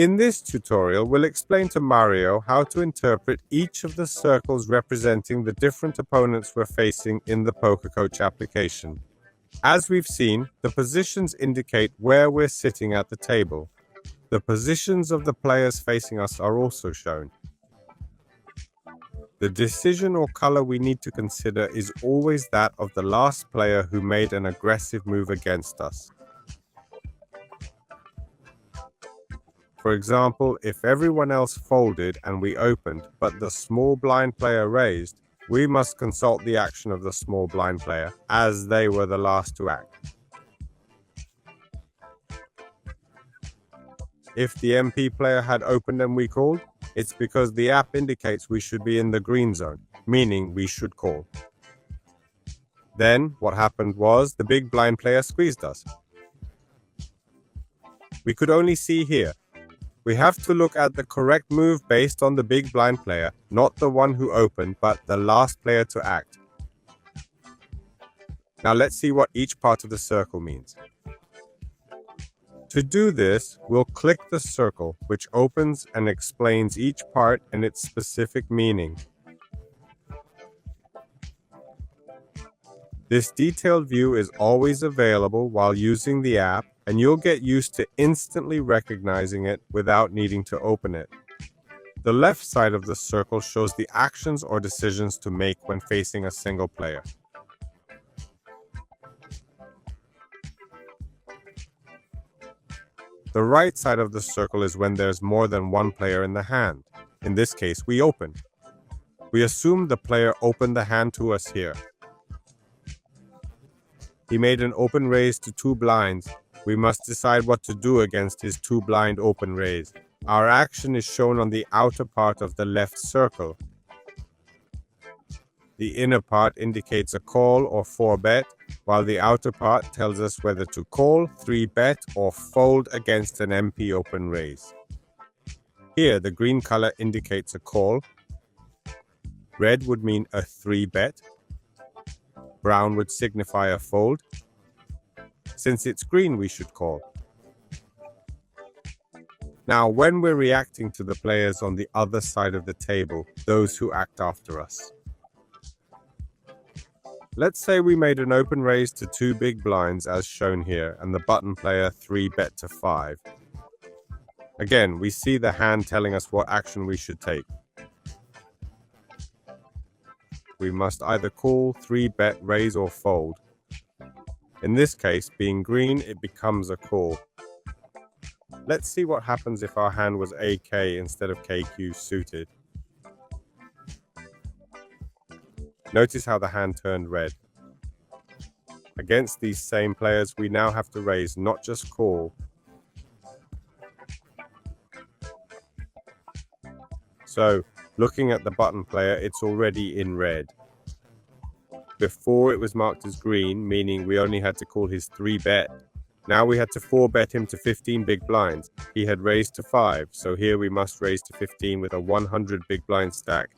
In this tutorial, we'll explain to Mario how to interpret each of the circles representing the different opponents we're facing in the Poker Coach application. As we've seen, the positions indicate where we're sitting at the table. The positions of the players facing us are also shown. The decision or color we need to consider is always that of the last player who made an aggressive move against us. For example, if everyone else folded and we opened, but the small blind player raised, we must consult the action of the small blind player, as they were the last to act. If the MP player had opened and we called, it's because the app indicates we should be in the green zone, meaning we should call. Then, what happened was the big blind player squeezed us. We could only see here. We have to look at the correct move based on the big blind player, not the one who opened, but the last player to act. Now let's see what each part of the circle means. To do this, we'll click the circle, which opens and explains each part and its specific meaning. This detailed view is always available while using the app, and you'll get used to instantly recognizing it without needing to open it. The left side of the circle shows the actions or decisions to make when facing a single player. The right side of the circle is when there's more than one player in the hand. In this case, we open. We assume the player opened the hand to us here. He made an open raise to 2 blinds. We must decide what to do against his 2 blind open raise. Our action is shown on the outer part of the left circle. The inner part indicates a call or 4-bet, while the outer part tells us whether to call, 3-bet, or fold against an MP open raise. Here, the green color indicates a call. Red would mean a 3-bet. Brown would signify a fold. Since it's green, we should call. Now, when we're reacting to the players on the other side of the table, those who act after us. Let's say we made an open raise to 2 big blinds as shown here, and the button player 3-bet to 5. Again, we see the hand telling us what action we should take. We must either call, 3-bet, raise, or fold. In this case, being green, it becomes a call. Let's see what happens if our hand was AK instead of KQ suited. Notice how the hand turned red. Against these same players, we now have to raise, not just call. So, looking at the button player, it's already in red. Before it was marked as green, meaning we only had to call his 3-bet. Now we had to 4-bet him to 15 big blinds. He had raised to 5, so here we must raise to 15 with a 100 big blind stack.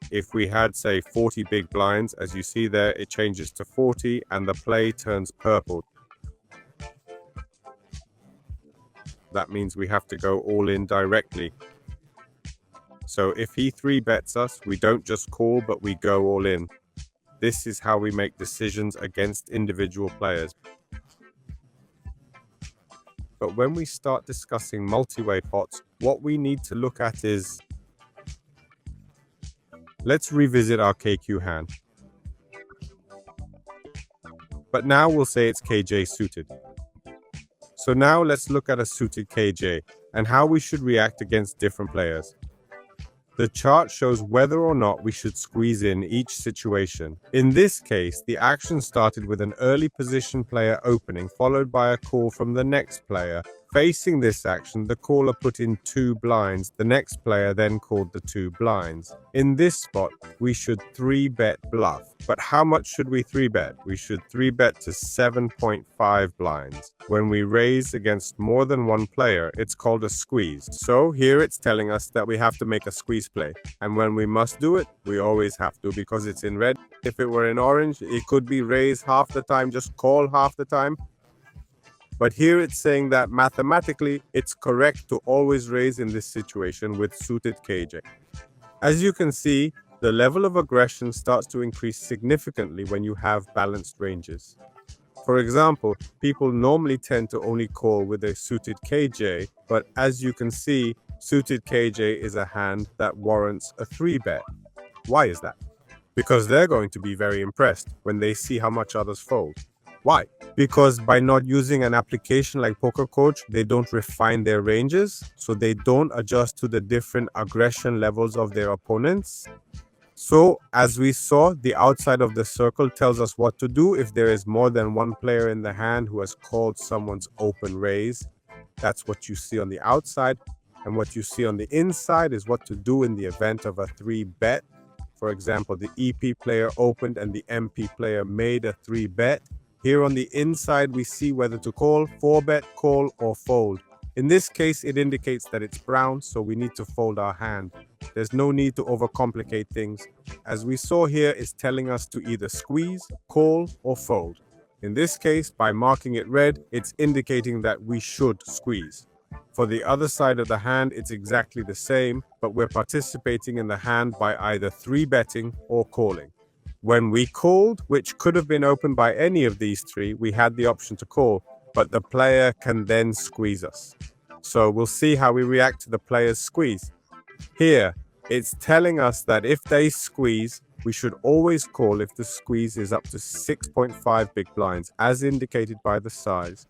If we had, say, 40 big blinds, as you see there, it changes to 40 and the play turns purple. That means we have to go all in directly. So if he 3-bets us, we don't just call, but we go all in. This is how we make decisions against individual players. But when we start discussing multi-way pots, what we need to look at is... Let's revisit our KQ hand. But now we'll say it's KJ suited. So now let's look at a suited KJ and how we should react against different players. The chart shows whether or not we should squeeze in each situation. In this case, the action started with an early position player opening, followed by a call from the next player. Facing this action, the caller put in 2 blinds. The next player then called the 2 blinds. In this spot, we should 3-bet bluff. But how much should we 3-bet? We should 3-bet to 7.5 blinds. When we raise against more than one player, it's called a squeeze. So here it's telling us that we have to make a squeeze play. And when we must do it, we always have to because it's in red. If it were in orange, it could be raise half the time, just call half the time. But here it's saying that mathematically, it's correct to always raise in this situation with suited KJ. As you can see, the level of aggression starts to increase significantly when you have balanced ranges. For example, people normally tend to only call with a suited KJ, but as you can see, suited KJ is a hand that warrants a 3-bet. Why is that? Because they're going to be very impressed when they see how much others fold. Why? Because by not using an application like Poker Coach, they don't refine their ranges, so they don't adjust to the different aggression levels of their opponents. So, as we saw, the outside of the circle tells us what to do if there is more than one player in the hand who has called someone's open raise. That's what you see on the outside. And what you see on the inside is what to do in the event of a 3-bet. For example, the EP player opened and the MP player made a 3-bet. Here on the inside, we see whether to call, 4-bet, call, or fold. In this case, it indicates that it's brown, so we need to fold our hand. There's no need to overcomplicate things. As we saw here, it's telling us to either squeeze, call, or fold. In this case, by marking it red, it's indicating that we should squeeze. For the other side of the hand, it's exactly the same, but we're participating in the hand by either 3-betting or calling. When we called, which could have been opened by any of these three, we had the option to call, but the player can then squeeze us. So we'll see how we react to the player's squeeze. Here, it's telling us that if they squeeze, we should always call if the squeeze is up to 6.5 big blinds, as indicated by the size.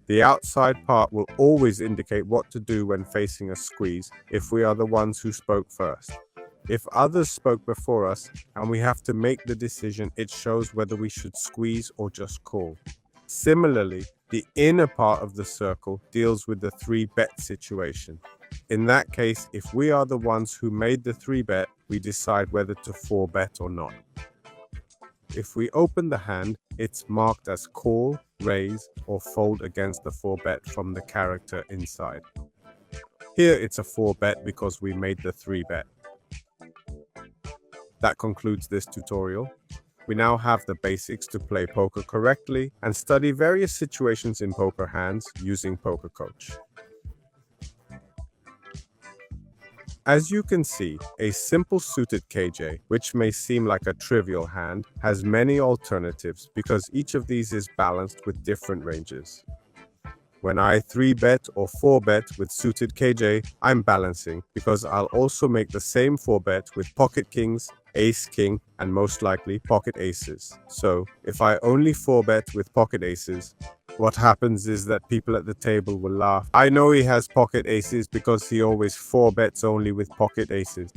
The outside part will always indicate what to do when facing a squeeze if we are the ones who spoke first. If others spoke before us and we have to make the decision, it shows whether we should squeeze or just call. Similarly, the inner part of the circle deals with the 3-bet situation. In that case, if we are the ones who made the 3-bet, we decide whether to 4-bet or not. If we open the hand, it's marked as call, raise, or fold against the 4-bet from the character inside. Here it's a 4-bet because we made the 3-bet. That concludes this tutorial. We now have the basics to play poker correctly and study various situations in poker hands using Poker Coach. As you can see, a simple suited KJ, which may seem like a trivial hand, has many alternatives because each of these is balanced with different ranges. When I 3-bet or 4-bet with suited KJ, I'm balancing because I'll also make the same 4-bet with pocket kings, ace king, and most likely pocket aces. So if I only 4-bet with pocket aces, what happens is that people at the table will laugh. I know he has pocket aces because he always 4-bets only with pocket aces.